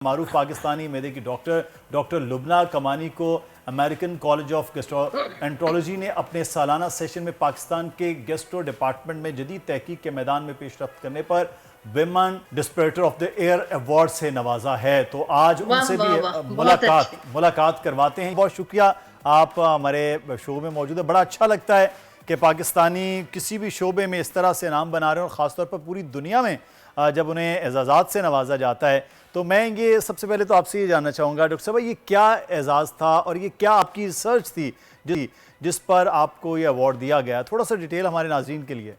मारूफ पाकिस्तानी मेदे की डॉक्टर लुबना कमानी को अमेरिकन कॉलेज ऑफ गैस्ट्रोएंट्रोलॉजी ने अपने सालाना सेशन में पाकिस्तान के गैस्ट्रो डिपार्टमेंट में जदीद तहकीक के मैदान में पेशरफ्त करने पर विमेन डिस्पेरेटर ऑफ द ईयर अवार्ड से नवाजा है। तो आज उनसे भी मुलाकात करवाते हैं। बहुत शुक्रिया, आप हमारे शो में मौजूद है। बड़ा अच्छा लगता है कि पाकिस्तानी किसी भी शोबे में इस तरह से नाम बना रहे हैं और ख़ासतौर पर पूरी दुनिया में जब उन्हें एजाज़ात से नवाजा जाता है। तो मैं ये सबसे पहले तो आपसे ये जानना चाहूँगा डॉक्टर साहब, ये क्या एजाज़ था और ये क्या आपकी रिसर्च थी जिस पर आपको ये अवार्ड दिया गया? थोड़ा सा डिटेल हमारे नाज़रीन के लिए।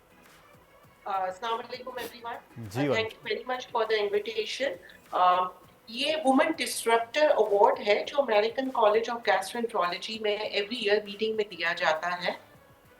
अस्सलाम वालेकुम एवरीवन, जी thank you very much for the invitation. ये वुमेन डिस्ट्रप्टर अवार्ड है जो अमेरिकन कॉलेज ऑफ गैस्ट्रोएंट्रोलॉजी में एवरी ईयर मीटिंग में दिया जाता है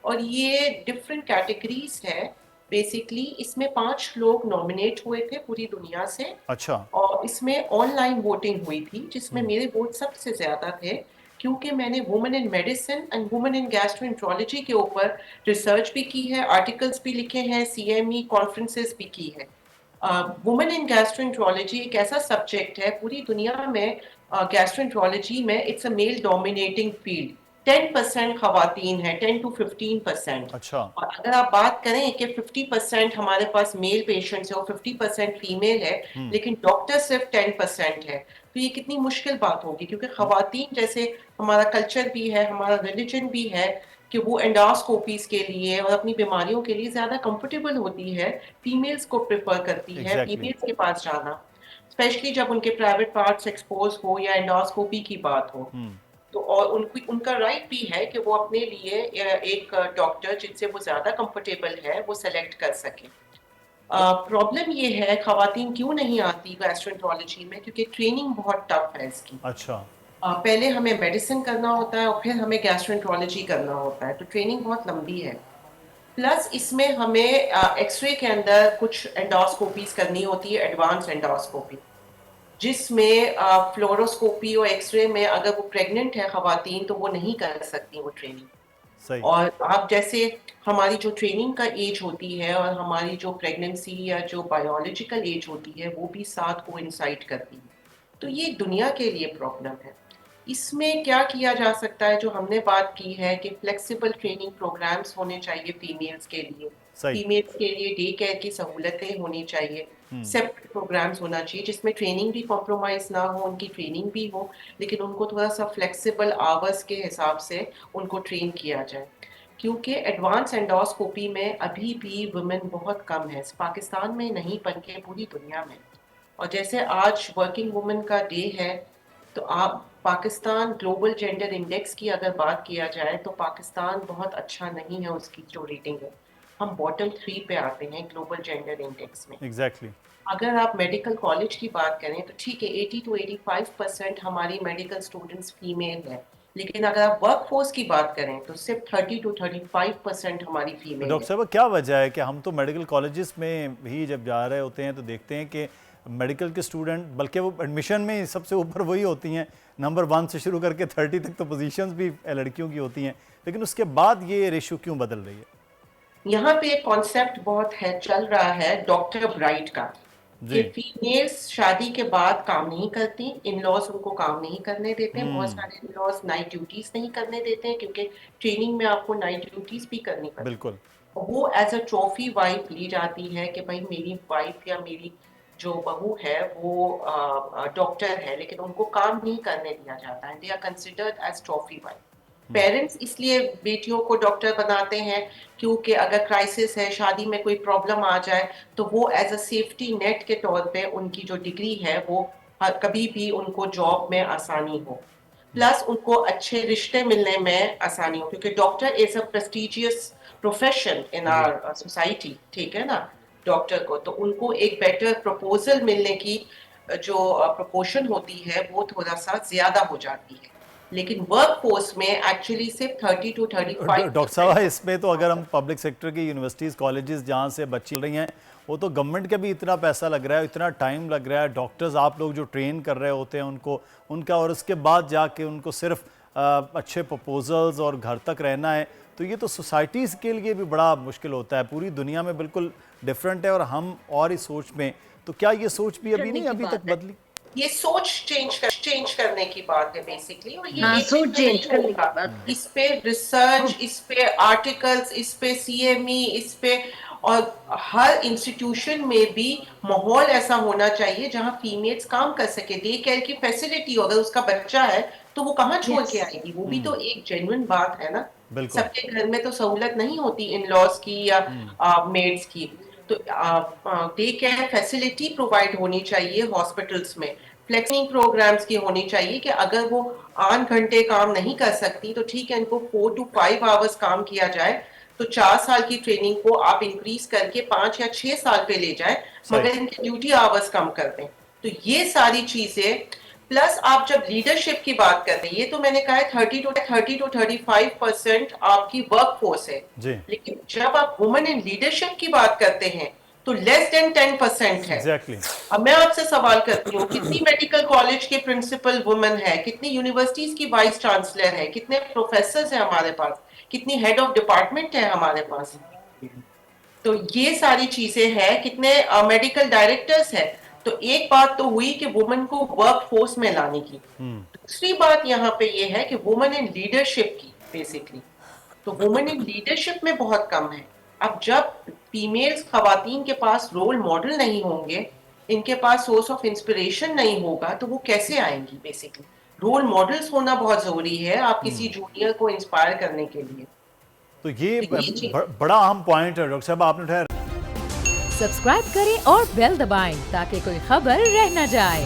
और ये डिफरेंट कैटेगरीज है। बेसिकली इसमें 5 लोग नॉमिनेट हुए थे पूरी दुनिया से। अच्छा। और इसमें ऑनलाइन वोटिंग हुई थी जिसमें मेरे वोट सबसे ज्यादा थे, क्योंकि मैंने women in medicine and women in gastroenterology के ऊपर रिसर्च भी की है, आर्टिकल्स भी लिखे हैं, CME कॉन्फ्रेंसेस भी की है। वुमेन इन गैस्ट्रोएंट्रोलॉजी एक ऐसा सब्जेक्ट है पूरी दुनिया में, गैस्ट्रोएंट्रोलॉजी में it's a male dominating field. 10% खवातीन है, 10 to 15%। अच्छा। और अगर आप बात करें कि 50% हमारे पास मेल पेशेंट्स है और 50% फीमेल है, लेकिन डॉक्टर सिर्फ 10% है, तो ये कितनी मुश्किल बात होगी। क्योंकि खवातीन जैसे हमारा कल्चर भी है, हमारा रिलीजन भी है कि वो एंडोस्कोपीज के लिए और अपनी बीमारियों के लिए ज्यादा कंफर्टेबल होती है, फीमेल्स को प्रेफर करती है फीमेल्स के पास जाना, स्पेशली जब उनके प्राइवेट पार्ट्स एक्सपोज हो या एंडोस्कोपी की बात हो। तो और उनका राइट भी है कि वो अपने लिए एक डॉक्टर जिनसे वो ज्यादा कंफर्टेबल है वो सेलेक्ट कर सके। प्रॉब्लम ये है खवातीन क्यों नहीं आती गैस्ट्रोएंट्रोलॉजी में, क्योंकि ट्रेनिंग बहुत टफ है इसकी। अच्छा। पहले हमें मेडिसिन करना होता है और फिर हमें गैस्ट्रोएंट्रोलॉजी करना होता है, तो ट्रेनिंग बहुत लंबी है। प्लस इसमें हमें एक्सरे के अंदर कुछ एंडोस्कोपीज करनी होती है, एडवांस एंडोस्कोपी, जिसमें फ्लोरोस्कोपी और एक्सरे में अगर वो प्रेग्नेंट है खवातीन तो वो नहीं कर सकती वो ट्रेनिंग। सही। और आप जैसे हमारी जो ट्रेनिंग का एज होती है और हमारी जो प्रेगनेंसी या जो बायोलॉजिकल एज होती है वो भी साथ को इंसाइड करती है, तो ये दुनिया के लिए प्रॉब्लम है। इसमें क्या किया जा सकता है, जो हमने बात की है कि फ्लेक्सिबल ट्रेनिंग प्रोग्राम्स होने चाहिए फीमेल्स के लिए। सही। फीमेल्स के लिए डे केयर की सहूलतें होनी चाहिए, सेपरेट प्रोग्राम्स होना चाहिए जिसमें ट्रेनिंग भी कॉम्प्रोमाइज ना हो, उनकी ट्रेनिंग भी हो, लेकिन उनको थोड़ा सा फ्लेक्सिबल आवर्स के हिसाब से उनको ट्रेन किया जाए। क्योंकि एडवांस एंडोस्कोपी में अभी भी वुमेन बहुत कम है, पाकिस्तान में नहीं बल्कि पूरी दुनिया में। और जैसे आज वर्किंग वुमेन का डे है, तो आप पाकिस्तान ग्लोबल जेंडर इंडेक्स की अगर बात किया जाए तो पाकिस्तान बहुत अच्छा नहीं है, उसकी जो रेटिंग है हम बॉटम 3 पे आते हैं ग्लोबल जेंडर इंडेक्स में। एग्जैक्टली। अगर आप मेडिकल कॉलेज की बात करें तो ठीक है 80 to 85% हमारी मेडिकल स्टूडेंट्स फीमेल है, लेकिन अगर आप वर्क फोर्स की बात करें तो सिर्फ 30 to 35% हमारी तो फीमेल डॉक्टर है। साहब, क्या वजह है कि हम तो मेडिकल कॉलेजेस में भी जब जा रहे होते हैं तो देखते हैं कि मेडिकल के स्टूडेंट, बल्कि वो एडमिशन में सबसे ऊपर वही होती हैं, नंबर 1 से शुरू करके 30 तक तो पोजीशंस भी लड़कियों की होती हैं, लेकिन उसके बाद ये रेशो क्यों बदल रही है? यहाँ पे एक कॉन्सेप्ट बहुत है, चल रहा है डॉक्टर ब्राइट का, कि जी। फीमेल्स शादी के बाद काम नहीं करती, इन लॉज उनको काम नहीं करने देते हैं, बहुत सारे इन लॉज नाइट ड्यूटीज नहीं करने देते हैं क्योंकि ट्रेनिंग में आपको नाइट ड्यूटीज भी करनी पड़ती बिल्कुल। है। वो एज अ ट्रॉफी वाइफ ली जाती है कि भाई मेरी वाइफ या मेरी जो बहू है वो डॉक्टर है, लेकिन उनको काम नहीं करने दिया जाता है, they are considered as trophy wife. Parents इसलिए बेटियों को डॉक्टर बनाते हैं क्योंकि अगर क्राइसिस है, शादी में कोई प्रॉब्लम आ जाए, तो वो एज अ सेफ्टी नेट के तौर पे उनकी जो डिग्री है वो कभी भी उनको जॉब में आसानी हो, प्लस उनको अच्छे रिश्ते मिलने में आसानी हो, क्योंकि doctor is a prestigious profession in जी। आवर सोसाइटी, ठीक है ना। डॉक्टर को तो उनको एक बेटर प्रपोजल मिलने की जो प्रपोर्शन होती है वो थोड़ा सा ज्यादा हो जाती है, लेकिन वर्क फोर्स में एक्चुअली सिर्फ 30 to डॉक्टर साहब, 35%। इसमें तो अगर हम पब्लिक सेक्टर की यूनिवर्सिटीज़ कॉलेजेस जहाँ से बच्ची रही हैं, वो तो गवर्नमेंट का भी इतना पैसा लग रहा है, इतना टाइम लग रहा है, डॉक्टर्स आप लोग जो ट्रेन कर रहे होते हैं उनको, उनका, और उसके बाद जाके उनको सिर्फ अच्छे प्रपोजल्स और घर तक रहना है, तो ये तो सोसाइटीज़ के लिए भी बड़ा मुश्किल होता है। पूरी दुनिया में बिल्कुल डिफरेंट है और हम और इस सोच में, तो क्या ये सोच भी अभी नहीं की अभी तक बात है, बदली? ये सोच चेंज करने की बात है बेसिकली, और ये हाँ, एक सोच दिन में चेंज नहीं करने की होगा। बात है। इस पे रिसर्च, इस पे आर्टिकल्स, इस पे सीएमई, इस पे, और हर इंस्टीट्यूशन में भी माहौल ऐसा होना चाहिए जहां फीमेल्स काम कर सके। डे केयर की फैसिलिटी, अगर उसका बच्चा है तो वो कहाँ छोड़ के यस, आएगी, वो भी तो एक जेन्युइन बात है ना। बिल्कुल। सबके घर में तो सहूलत नहीं होती इन लॉज की या मेड्स की। तो डे केयर फैसिलिटी प्रोवाइड होनी चाहिए हॉस्पिटल्स में। फ्लेक्सिंग प्रोग्राम्स की होनी चाहिए कि अगर वो 8 घंटे काम नहीं कर सकती तो ठीक है, इनको 4 to 5 आवर्स काम किया जाए। तो 4 साल की ट्रेनिंग को आप इंक्रीज करके 5 या 6 साल पे ले जाए, सही। मगर इनके ड्यूटी आवर्स कम कर दें। तो ये सारी चीजें, प्लस आप जब लीडरशिप की बात करते हैं, ये तो मैंने कहा है 30 to 35% आपकी वर्क फोर्स है। जी। लेकिन जब आप वुमेन इन लीडरशिप की बात करते हैं तो लेस देन 10% है। एग्जैक्टली। अब मैं आपसे सवाल करती हूँ, कितनी मेडिकल कॉलेज के प्रिंसिपल वुमेन है, कितनी यूनिवर्सिटीज की वाइस चांसलर है, कितने प्रोफेसर है हमारे पास, कितनी हेड ऑफ डिपार्टमेंट है हमारे पास। तो ये सारी चीजें हैं, कितने मेडिकल डायरेक्टर्स हैं। तो एक बात तो हुई कि वुमेन को वर्क फोर्स में लाने की। दूसरी बात यहाँ पे ये है कि वुमेन इन लीडरशिप की बेसिकली, तो वुमेन इन लीडरशिप में बहुत कम है। अब जब फीमेल्स खवातीन के पास रोल मॉडल नहीं होंगे, इनके पास सोर्स ऑफ इंस्पिरेशन नहीं होगा, तो वो कैसे आएंगी बेसिकली। रोल मॉडल्स होना बहुत जरूरी है आप किसी जूनियर को इंस्पायर करने के लिए। तो ये तो ये चीज बड़ा अहम पॉइंट है डॉक्टर साहब, आपने उठाया। सब्सक्राइब करें और बेल दबाएं ताकि कोई खबर रह न जाए।